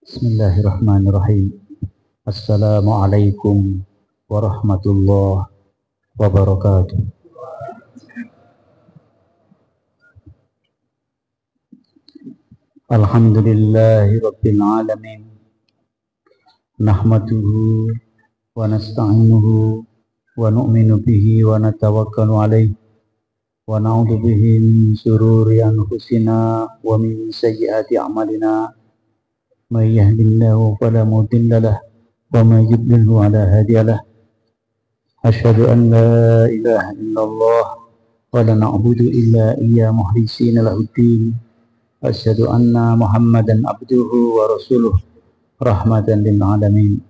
Bismillahirrahmanirrahim. Assalamualaikum warahmatullahi wabarakatuh. Alhamdulillahi rabbil alamin. Nahmaduhu wa nasta'inuhu wa nu'minu bihi wa natawakkalu alaihi wa na'udzu bihi min syururi anfusina wa min sayyiati a'malina. May yahdihillahu fala mudilla lahu wa may yudlilhu fala hadiya lahu. Asyhadu an la ilaha illallah wa la na'budu illa iyyahu mukhlishina lahuddin. Asyhadu anna Muhammadan abduhu wa rasuluh rahmatan lil alamin.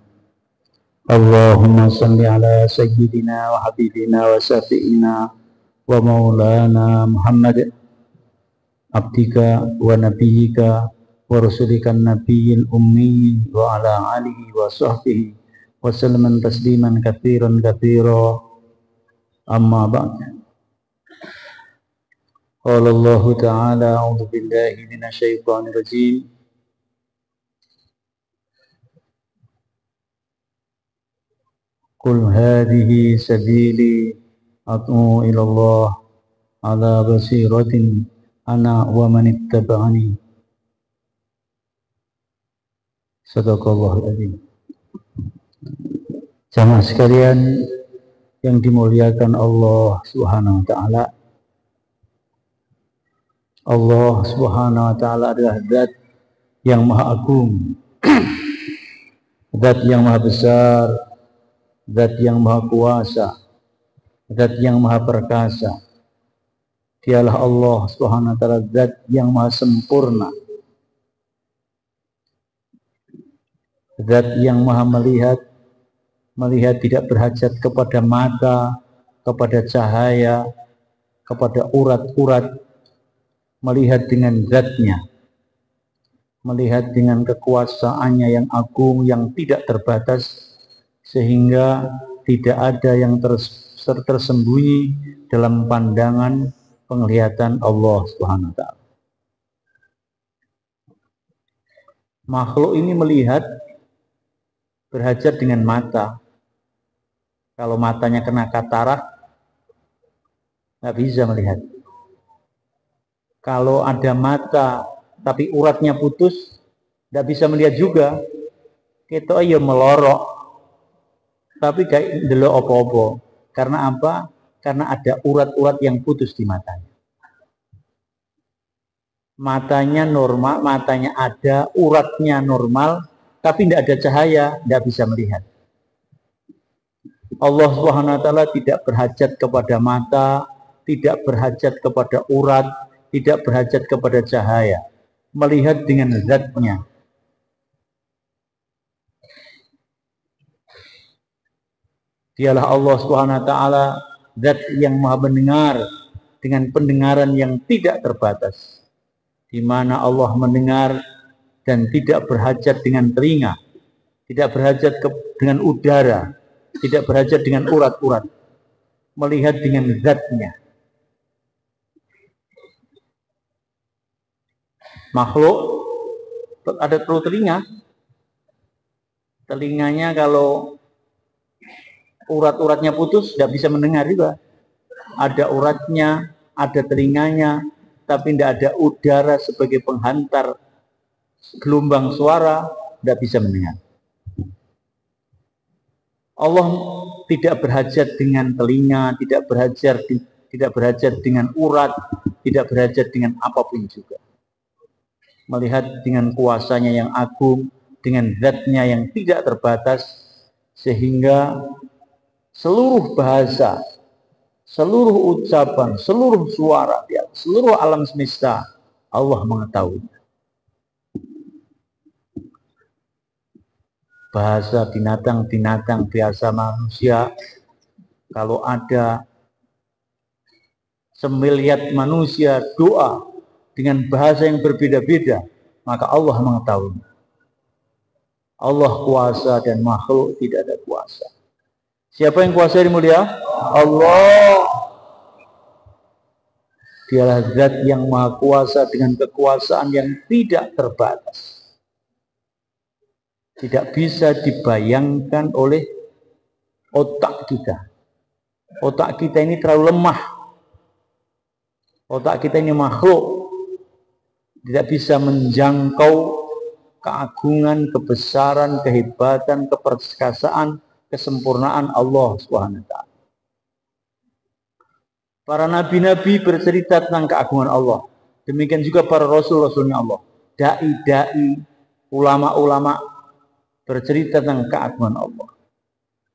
Allahumma shalli ala sayyidina wa habibina wa syafi'ina wa maulana Muhammad abdika wa nabiyyika wa rasulikan nabiyil ummi wa ala alihi wa sahbihi wa sallaman tasliman katsiran katsira. Amma ba'd. Qala Allah ta'ala a'udzu billahi minasy syaithanir rajim. Qul hadhihi sabili ad'u ila Allah ala basiratin ana wa man ittaba'ani. Sadaqallahul adzim. Jamaah sekalian yang dimuliakan Allah Subhanahu wa taala. Allah Subhanahu wa taala adalah zat yang maha agung, zat yang maha besar, zat yang maha kuasa, zat yang maha perkasa. Dialah Allah Subhanahu wa taala zat yang maha sempurna, zat yang maha melihat tidak berhajat kepada mata, kepada cahaya, kepada urat-urat, melihat dengan zatnya, melihat dengan kekuasaannya yang agung, yang tidak terbatas, sehingga tidak ada yang tersembunyi dalam pandangan penglihatan Allah Subhanahu wa taala. Makhluk ini melihat berhajat dengan mata. Kalau matanya kena katarak, nggak bisa melihat. Kalau ada mata tapi uratnya putus, nggak bisa melihat juga. Kita ayo melorok, tapi gak ndelok apa-apa. Karena apa? Karena ada urat-urat yang putus di matanya. Matanya normal, matanya ada, uratnya normal, tapi tidak ada cahaya, tidak bisa melihat. Allah Subhanahu wa taala tidak berhajat kepada mata, tidak berhajat kepada urat, tidak berhajat kepada cahaya. Melihat dengan zatnya. Dialah Allah Subhanahu wa taala zat yang maha mendengar dengan pendengaran yang tidak terbatas. Di mana Allah mendengar dan tidak berhajat dengan telinga, tidak berhajat dengan udara, tidak berhajat dengan urat-urat, melihat dengan zatnya. Makhluk ada perlu telinga. Telinganya kalau urat-uratnya putus, tidak bisa mendengar juga. Ada uratnya, ada telinganya, tapi tidak ada udara sebagai penghantar gelombang suara, tidak bisa mendengar. Allah tidak berhajat dengan telinga, tidak berhajat dengan urat, tidak berhajat dengan apapun juga. Melihat dengan kuasanya yang agung, dengan zatnya yang tidak terbatas, sehingga seluruh bahasa, seluruh ucapan, seluruh suara, seluruh alam semesta, Allah mengetahui. Bahasa binatang-binatang, biasa manusia, kalau ada semiliar manusia doa dengan bahasa yang berbeda-beda, maka Allah mengetahui. Allah kuasa dan makhluk tidak ada kuasa. Siapa yang kuasa ini mulia? Allah. Dialah zat yang maha kuasa dengan kekuasaan yang tidak terbatas. tidak bisa dibayangkan oleh otak kita. Otak kita ini terlalu lemah. Otak kita ini makhluk, tidak bisa menjangkau keagungan, kebesaran, kehebatan, keperkasaan, kesempurnaan Allah SWT. Para nabi-nabi bercerita tentang keagungan Allah. Demikian juga para rasul-rasulnya Allah. Dai-dai, ulama-ulama bercerita tentang keagungan Allah.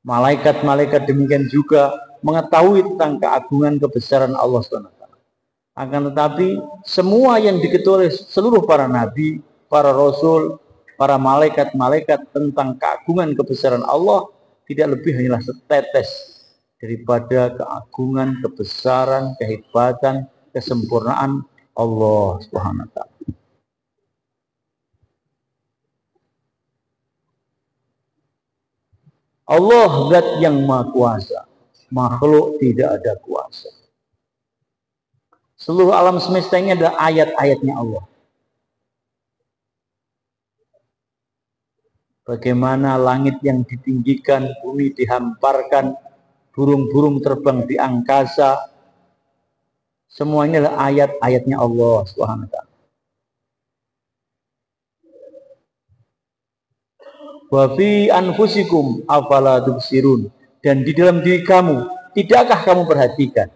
Malaikat-malaikat demikian juga mengetahui tentang keagungan, kebesaran Allah SWT. Akan tetapi semua yang diketahui oleh seluruh para nabi, para rasul, para malaikat-malaikat tentang keagungan, kebesaran Allah tidak lebih hanyalah setetes daripada keagungan, kebesaran, kehebatan, kesempurnaan Allah Subhanahu wa taala. Allah zat yang maha kuasa, makhluk tidak ada kuasa. Seluruh alam semesta ini adalah ayat-ayatnya Allah. Bagaimana langit yang ditinggikan, bumi dihamparkan, burung-burung terbang di angkasa, semuanya adalah ayat-ayatnya Allah Subhanahu wa taala. Wa fi anfusikum afala tubsirun, dan di dalam diri kamu tidakkah kamu perhatikan?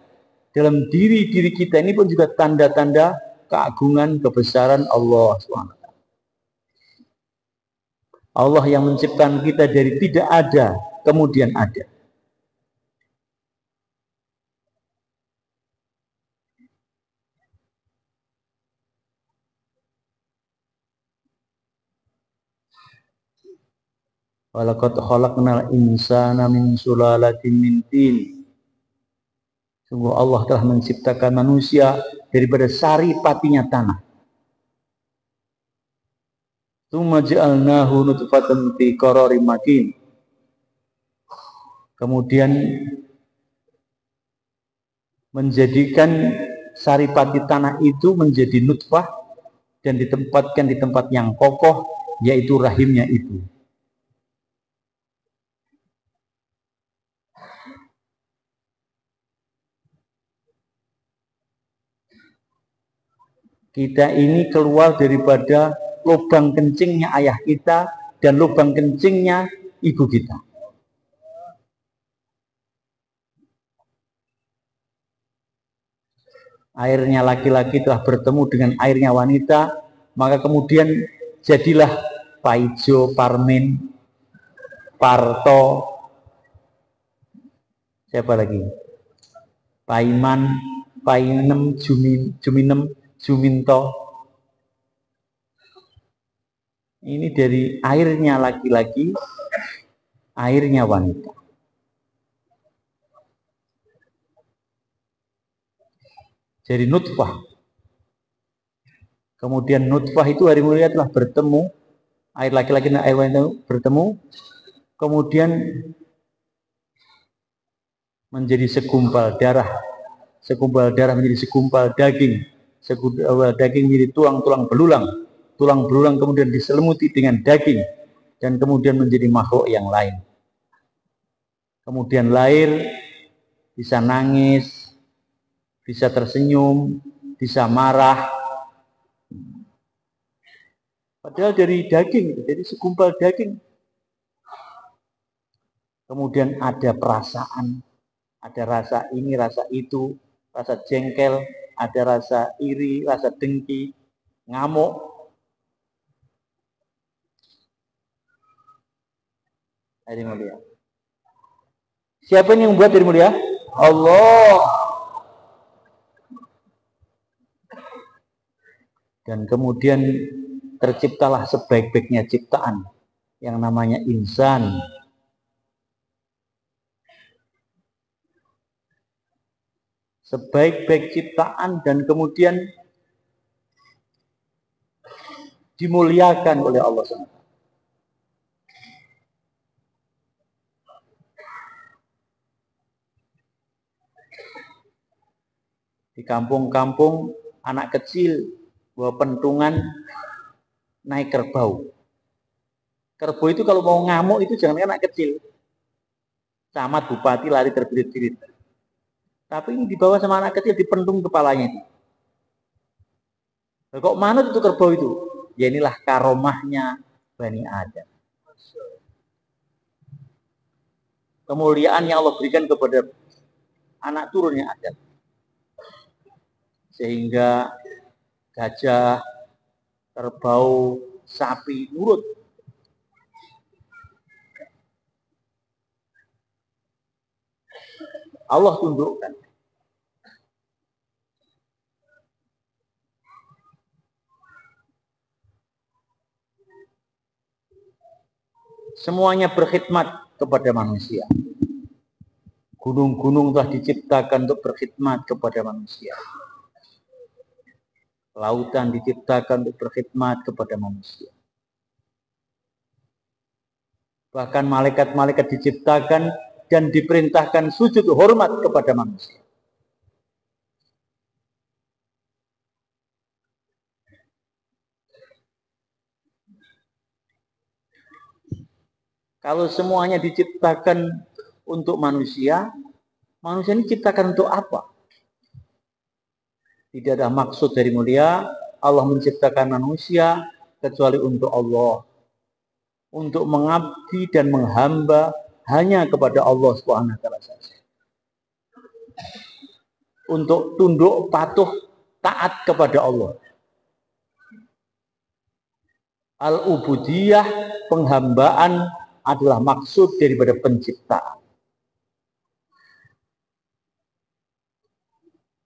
Dalam diri-diri kita ini pun juga tanda-tanda keagungan, kebesaran Allah SWT. Allah yang menciptakan kita dari tidak ada, kemudian ada. Walaqad khalaqnal insana min sulalatin min tin. Sungguh Allah telah menciptakan manusia daripada sari patinya tanah. Tsumma ja'alnahu nutfatan fi qararin makin. Kemudian menjadikan saripati tanah itu menjadi nutfah dan ditempatkan di tempat yang kokoh, yaitu rahimnya ibu. Kita ini keluar daripada lubang kencingnya ayah kita dan lubang kencingnya ibu kita. Airnya laki-laki telah bertemu dengan airnya wanita, maka kemudian jadilah Paijo, Parmin, Parto, siapa lagi? Paiman, Painem, Juminem, Juminto. Ini dari airnya laki-laki, airnya wanita. Jadi nutfah. Kemudian nutfah itu hari mulia telah bertemu, air laki-laki dan air wanita bertemu, kemudian menjadi segumpal darah menjadi segumpal daging menjadi tulang-tulang belulang kemudian diselimuti dengan daging, dan kemudian menjadi makhluk yang lain. Kemudian lahir, bisa nangis, bisa tersenyum, bisa marah. Padahal dari daging, jadi segumpal daging. Kemudian ada perasaan, ada rasa ini, rasa itu, rasa jengkel, ada rasa iri, rasa dengki, ngamuk. Hari mulia. Siapa yang membuat hari mulia? Allah. Dan kemudian terciptalah sebaik-baiknya ciptaan yang namanya insan. Sebaik-baik ciptaan dan kemudian dimuliakan oleh Allah SWT. Di kampung-kampung anak kecil bawa pentungan naik kerbau. Kerbau itu kalau mau ngamuk itu jangan anak kecil. Camat, bupati lari terbirit-birit. Tapi ini dibawa sama anak kecil, dipendung kepalanya itu. Kok manut itu kerbau itu? Ya inilah karomahnya Bani Adam. Kemuliaan yang Allah berikan kepada anak turunnya Adam. Sehingga gajah, kerbau, sapi nurut. Allah tundukkan. Semuanya berkhidmat kepada manusia. Gunung-gunung telah diciptakan untuk berkhidmat kepada manusia. Lautan diciptakan untuk berkhidmat kepada manusia. Bahkan malaikat-malaikat diciptakan dan diperintahkan sujud hormat kepada manusia. Kalau semuanya diciptakan untuk manusia, manusia ini diciptakan untuk apa? Tidak ada maksud dari mulia Allah menciptakan manusia kecuali untuk Allah. Untuk mengabdi dan menghamba hanya kepada Allah Subhanahu wa taala saja. Untuk tunduk patuh taat kepada Allah. Al-ubudiyah, penghambaan adalah maksud daripada penciptaan.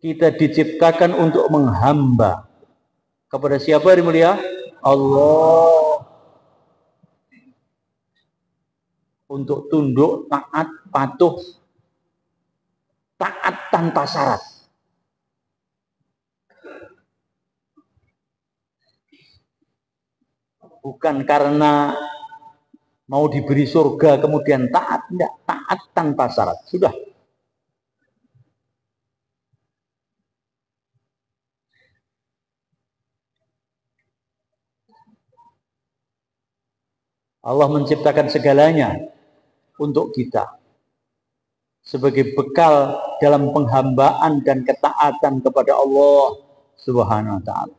Kita diciptakan untuk menghamba kepada siapa yang mulia? Allah. Untuk tunduk, taat, patuh, taat tanpa syarat. Bukan karena mau diberi surga kemudian taat, tidak, taat tanpa syarat. Sudah. Allah menciptakan segalanya untuk kita sebagai bekal dalam penghambaan dan ketaatan kepada Allah Subhanahu wa taala.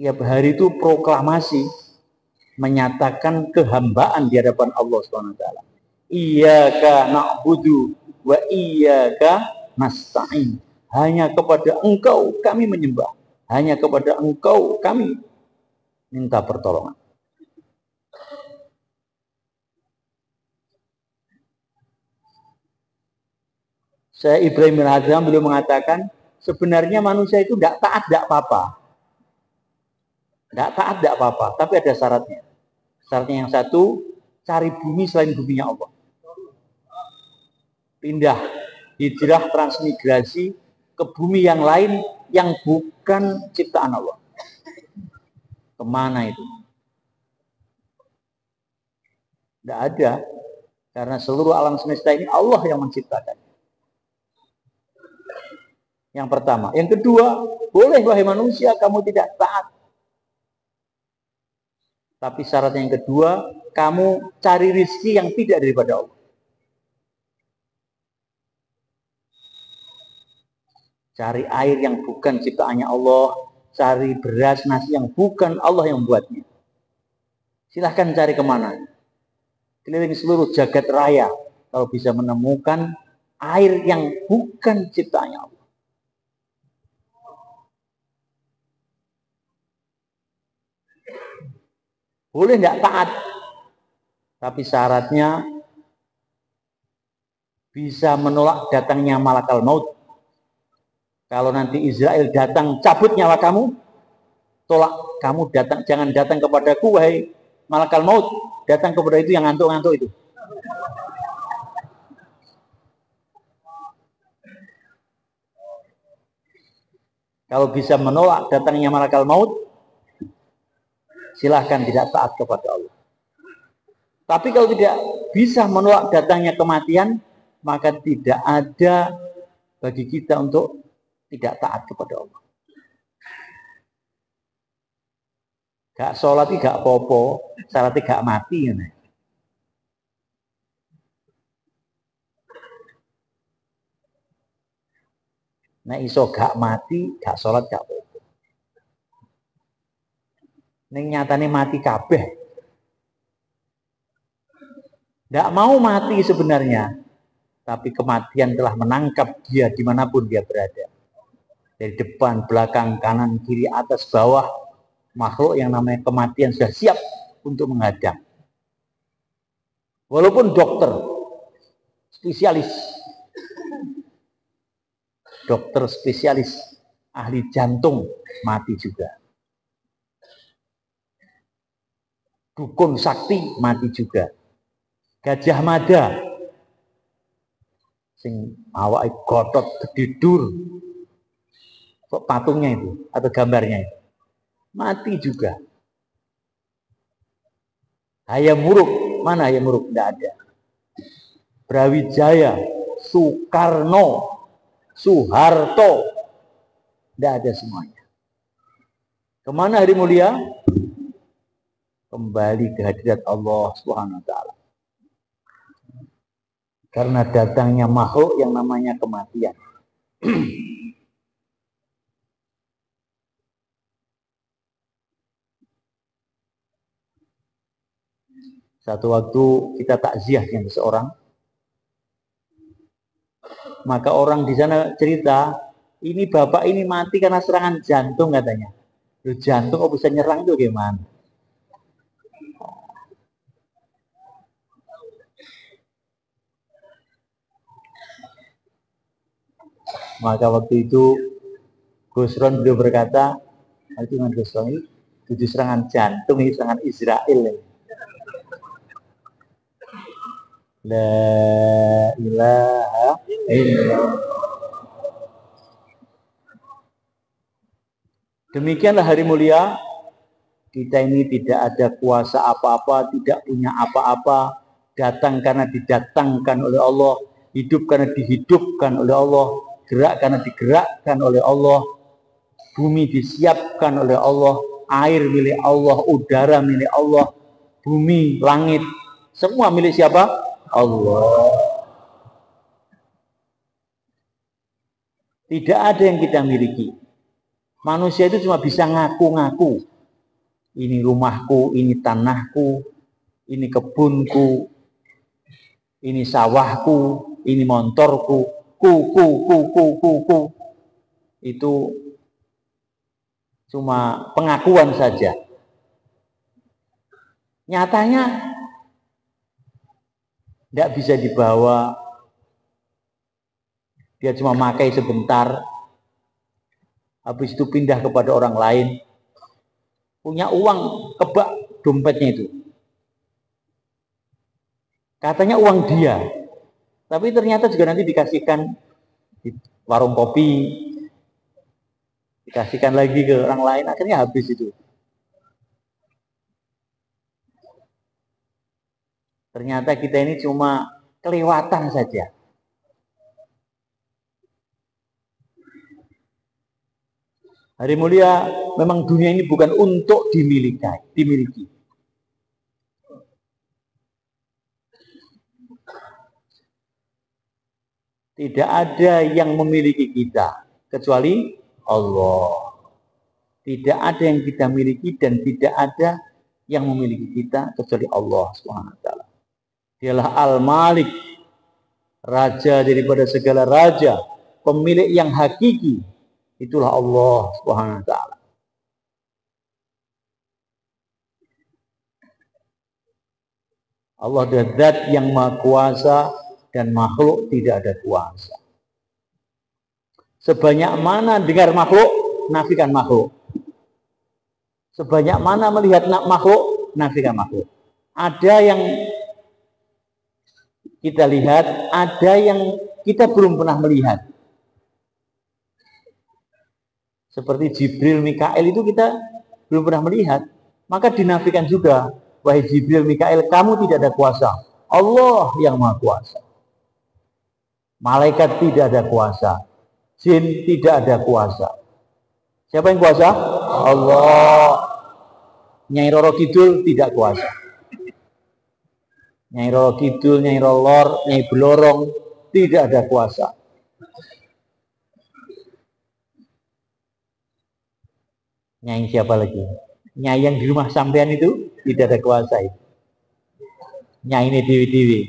Tiap hari itu proklamasi menyatakan kehambaan di hadapan Allah Subhanahu wa taala. Iyyaka na'budu wa iyyaka nasta'in. Hanya kepada Engkau kami menyembah. Hanya kepada Engkau kami minta pertolongan. Saya Ibrahim bin Adham beliau mengatakan sebenarnya manusia itu tidak taat, tidak apa-apa. Tidak taat, tidak apa-apa. Tapi ada syaratnya. Syaratnya yang satu, cari bumi selain buminya Allah. Pindah, hijrah, transmigrasi ke bumi yang lain yang bukan ciptaan Allah. Kemana itu? Tidak ada. Karena seluruh alam semesta ini Allah yang menciptakan. Yang pertama. Yang kedua, boleh wahai manusia kamu tidak taat. Tapi syarat yang kedua, kamu cari rizki yang tidak daripada Allah. Cari air yang bukan ciptaannya Allah, cari beras, nasi yang bukan Allah yang buatnya. Silahkan cari kemana. Keliling seluruh jagat raya, kalau bisa menemukan air yang bukan ciptaannya Allah. Boleh tidak taat, tapi syaratnya bisa menolak datangnya malakal maut. Kalau nanti Israel datang cabut nyawa kamu, tolak, kamu datang, jangan datang kepadaku wahai malakal maut, datang kepada itu yang ngantuk-ngantuk itu. Kalau bisa menolak datangnya malakal maut, silahkan tidak taat kepada Allah. Tapi kalau tidak bisa menolak datangnya kematian, maka tidak ada bagi kita untuk tidak taat kepada Allah. Gak sholat iki gak apa-apa, syaratnya gak mati ngene. Nek iso gak mati, gak sholat gak apa-apa. Ning nyatane mati kabeh. Gak mau mati sebenarnya, tapi kematian telah menangkap dia dimanapun dia berada. Dari depan, belakang, kanan, kiri, atas, bawah, makhluk yang namanya kematian sudah siap untuk menghadang. Walaupun dokter, spesialis, dokter spesialis, ahli jantung, mati juga. Dukun sakti, mati juga. Gajah Mada, sing awake gotot gedidur, kok patungnya itu atau gambarnya itu, mati juga. Hayam Wuruk, mana Hayam Wuruk? Tidak ada. Brawijaya, Soekarno, Soeharto, tidak ada semuanya. Kemana hari mulia? Kembali ke hadirat Allah Subhanahu wa Ta'ala. Karena datangnya makhluk yang namanya kematian. Satu waktu kita takziah dengan seseorang, maka orang di sana cerita, ini bapak ini mati karena serangan jantung katanya. Loh, jantung kok bisa nyerang itu gimana? Maka waktu itu Gus Ron beliau berkata, itu dengan Gus Ron itu serangan jantung, ini serangan Israel. La ilaha illallah. Demikianlah hari mulia. Kita ini tidak ada kuasa apa-apa, tidak punya apa-apa, datang karena didatangkan oleh Allah, hidup karena dihidupkan oleh Allah, gerak karena digerakkan oleh Allah, bumi disiapkan oleh Allah, air milik Allah, udara milik Allah, bumi, langit, semua milik siapa? Allah. Tidak ada yang kita miliki. Manusia itu cuma bisa ngaku-ngaku. Ini rumahku, ini tanahku, ini kebunku, ini sawahku, ini motorku, ku. Itu cuma pengakuan saja. Nyatanya tidak bisa dibawa. Dia cuma makai sebentar, habis itu pindah kepada orang lain. Punya uang kebak dompetnya itu. Katanya uang dia. Tapi ternyata juga nanti dikasihkan di warung kopi. Dikasihkan lagi ke orang lain. Akhirnya habis itu. Ternyata kita ini cuma kelewatan saja. Hari mulia, memang dunia ini bukan untuk dimiliki. Tidak ada yang memiliki kita kecuali Allah. Tidak ada yang kita miliki dan tidak ada yang memiliki kita kecuali Allah Subhanahu wa Ta'ala. Dialah Al-Malik, raja daripada segala raja, pemilik yang hakiki. Itulah Allah Subhanahu wa Ta'ala. Allah adalah zat yang maha kuasa dan makhluk tidak ada kuasa. Sebanyak mana dengar makhluk, nafikan makhluk. Sebanyak mana melihat makhluk, nafikan makhluk. Ada yang kita lihat, ada yang kita belum pernah melihat. Seperti Jibril, Mikael itu kita belum pernah melihat. Maka dinafikan juga, wahai Jibril, Mikael, kamu tidak ada kuasa. Allah yang maha kuasa. Malaikat tidak ada kuasa. Jin tidak ada kuasa. Siapa yang kuasa? Allah. Nyai Roro Kidul tidak kuasa. Nyai Roro Kidul, Nyai Rolor, Nyai Belorong tidak ada kuasa. Nyai siapa lagi? Nyai yang di rumah sampean itu tidak ada kuasa itu. Nyai ini dewi-dewi.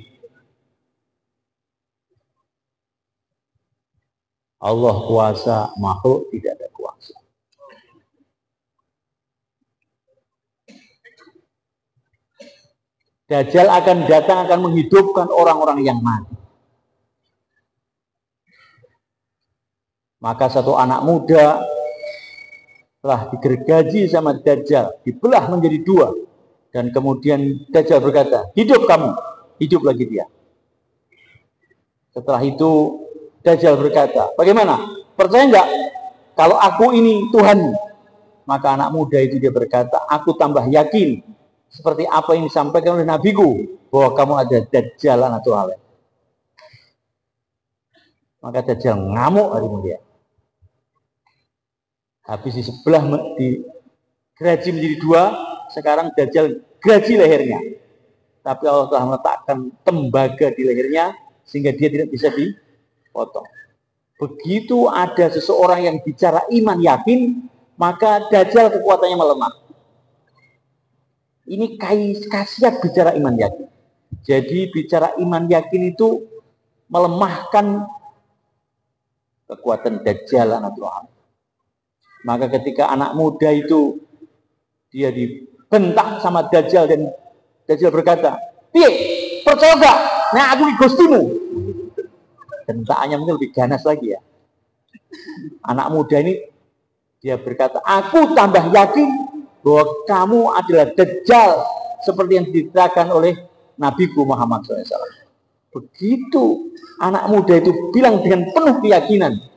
Allah kuasa, makhluk tidak ada kuasa. Dajjal akan datang, akan menghidupkan orang-orang yang mati. Maka satu anak muda telah digergaji sama Dajjal, dibelah menjadi dua. Dan kemudian Dajjal berkata, hidup kamu, hidup lagi dia. Setelah itu Dajjal berkata, bagaimana? Percaya enggak kalau aku ini Tuhan? Maka anak muda itu dia berkata, aku tambah yakin seperti apa yang disampaikan oleh nabiku, bahwa kamu ada Dajjal anak Tuhan. Maka Dajjal ngamuk hari mulia. Habis di sebelah digeraji menjadi dua, sekarang Dajjal gaji lehernya. Tapi Allah telah meletakkan tembaga di lehernya sehingga dia tidak bisa dipotong. Begitu ada seseorang yang bicara iman yakin, maka Dajjal kekuatannya melemah. Ini khasiat bicara iman yakin. Jadi bicara iman yakin itu melemahkan kekuatan Dajjal anak Tuhan. Maka ketika anak muda itu dia dibentak sama Dajjal dan Dajjal berkata, "Piye, percaya gak? Nah aku gustimu." Bentaannya mungkin lebih ganas lagi ya. Anak muda ini dia berkata, "Aku tambah yakin bahwa kamu adalah Dajjal seperti yang diterangkan oleh Nabiku Muhammad SAW." Begitu anak muda itu bilang dengan penuh keyakinan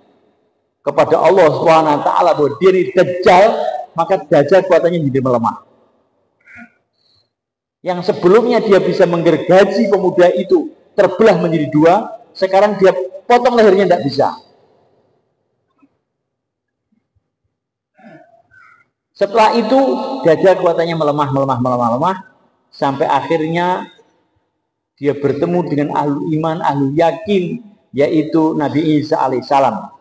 kepada Allah SWT bahwa dia ini Dajjal, maka Dajjal kuatannya menjadi melemah. Yang sebelumnya dia bisa menggergaji pemuda itu terbelah menjadi dua, sekarang dia potong lehernya tidak bisa. Setelah itu Dajjal kuatannya melemah sampai akhirnya dia bertemu dengan ahlu iman, ahlu yakin, yaitu Nabi Isa alaihissalam.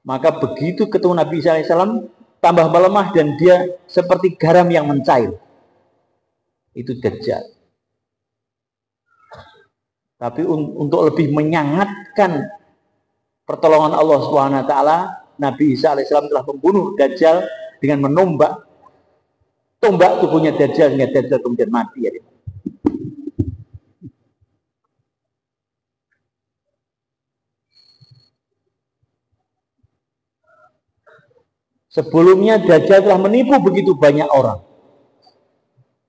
Maka begitu ketemu Nabi Isa alaihissalam, tambah melemah dan dia seperti garam yang mencair. Itu Dajjal. Tapi untuk lebih menyangatkan pertolongan Allah SWT, Nabi Isa alaihissalam telah membunuh Dajjal dengan menombak tombak tubuhnya Dajjal sehingga Dajjal kemudian mati. Ya. Sebelumnya Dajjal telah menipu begitu banyak orang,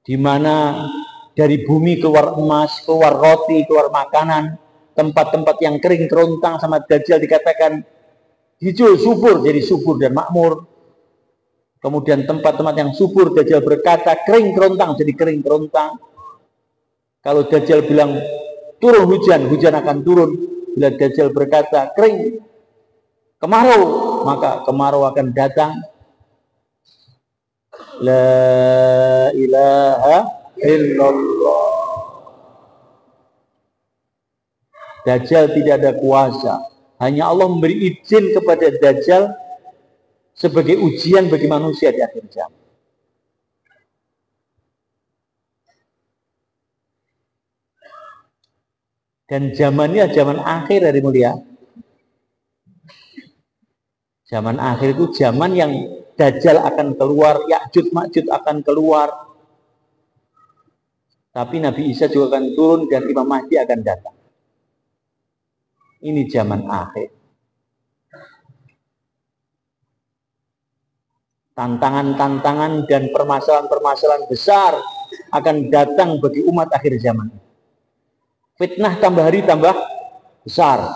di mana dari bumi keluar emas, keluar roti, keluar makanan, tempat-tempat yang kering kerontang sama Dajjal dikatakan hijau subur, jadi subur dan makmur. Kemudian tempat-tempat yang subur Dajjal berkata kering kerontang, jadi kering kerontang. Kalau Dajjal bilang turun hujan, hujan akan turun. Bila Dajjal berkata kering kemarau, maka kemarau akan datang. La ilaha illallah. Dajjal tidak ada kuasa. Hanya Allah memberi izin kepada Dajjal sebagai ujian bagi manusia di akhir zaman. Dan zamannya zaman akhir dari mulia. Zaman akhir itu zaman yang Dajjal akan keluar, Ya'juj Ma'juj akan keluar. Tapi Nabi Isa juga akan turun dan Imam Mahdi akan datang. Ini zaman akhir. Tantangan-tantangan dan permasalahan-permasalahan besar akan datang bagi umat akhir zaman. Fitnah tambah hari tambah besar.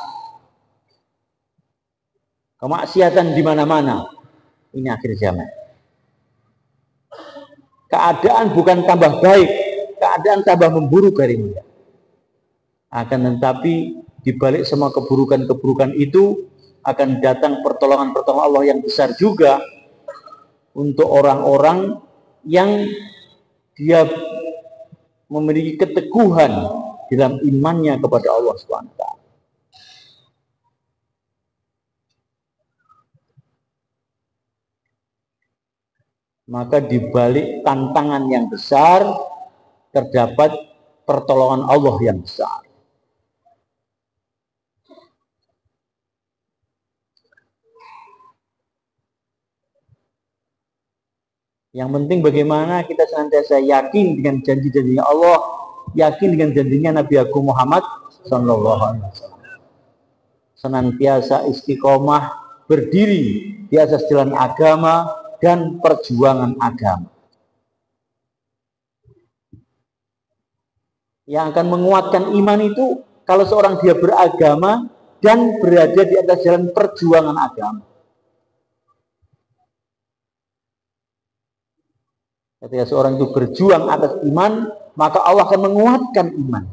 Kemaksiatan di mana-mana. Ini akhir zaman. Keadaan bukan tambah baik, keadaan tambah memburuk hari ini. Akan tetapi di balik semua keburukan-keburukan itu akan datang pertolongan-pertolongan Allah yang besar juga untuk orang-orang yang dia memiliki keteguhan dalam imannya kepada Allah SWT. Maka di balik tantangan yang besar terdapat pertolongan Allah yang besar. Yang penting bagaimana kita senantiasa yakin dengan janji-janjinya Allah, yakin dengan janjinya Nabi Agung Muhammad SAW. Senantiasa istiqomah berdiri di atas jalan agama dan perjuangan agama. Yang akan menguatkan iman itu kalau seorang dia beragama dan berada di atas jalan perjuangan agama. Ketika seorang itu berjuang atas iman, maka Allah akan menguatkan iman.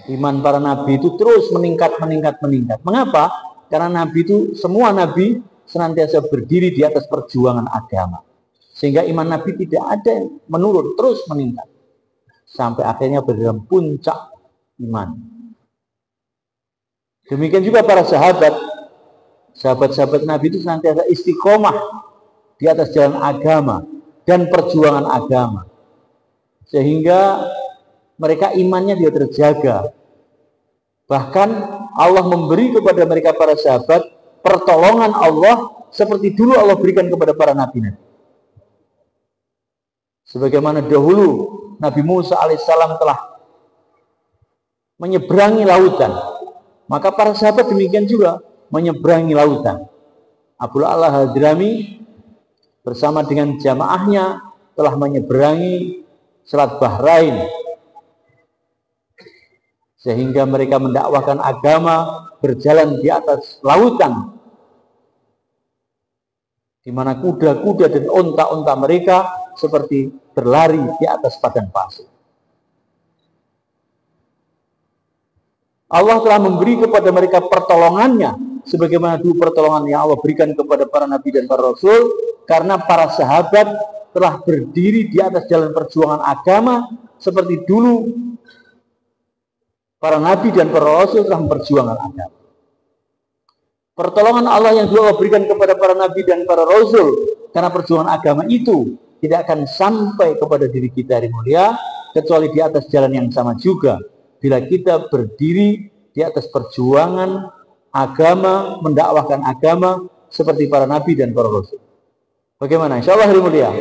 Iman para nabi itu terus meningkat. Mengapa? Karena nabi itu, semua nabi senantiasa berdiri di atas perjuangan agama. Sehingga iman nabi tidak ada yang menurun, terus meningkat. Sampai akhirnya berada dalam puncak iman. Demikian juga para sahabat-sahabat Nabi itu senantiasa istiqomah di atas jalan agama dan perjuangan agama, sehingga mereka imannya dia terjaga. Bahkan Allah memberi kepada mereka para sahabat pertolongan Allah seperti dulu Allah berikan kepada para nabi-nabi. Sebagaimana dahulu Nabi Musa alaihissalam telah menyeberangi lautan, maka para sahabat demikian juga menyeberangi lautan. Abu Ala Hadrami bersama dengan jamaahnya telah menyeberangi Selat Bahrain, sehingga mereka mendakwahkan agama berjalan di atas lautan, di mana kuda-kuda dan onta-onta mereka seperti berlari di atas padang pasir. Allah telah memberi kepada mereka pertolongannya, sebagaimana dulu pertolongan yang Allah berikan kepada para nabi dan para rasul, karena para sahabat telah berdiri di atas jalan perjuangan agama, seperti dulu para nabi dan para rasul telah memperjuangkan agama. Pertolongan Allah yang dulu Allah berikan kepada para nabi dan para rasul karena perjuangan agama itu tidak akan sampai kepada diri kita yang mulia, kecuali di atas jalan yang sama juga. Bila kita berdiri di atas perjuangan agama, mendakwahkan agama seperti para nabi dan para rasul. Bagaimana? Insya Allah hari mulia.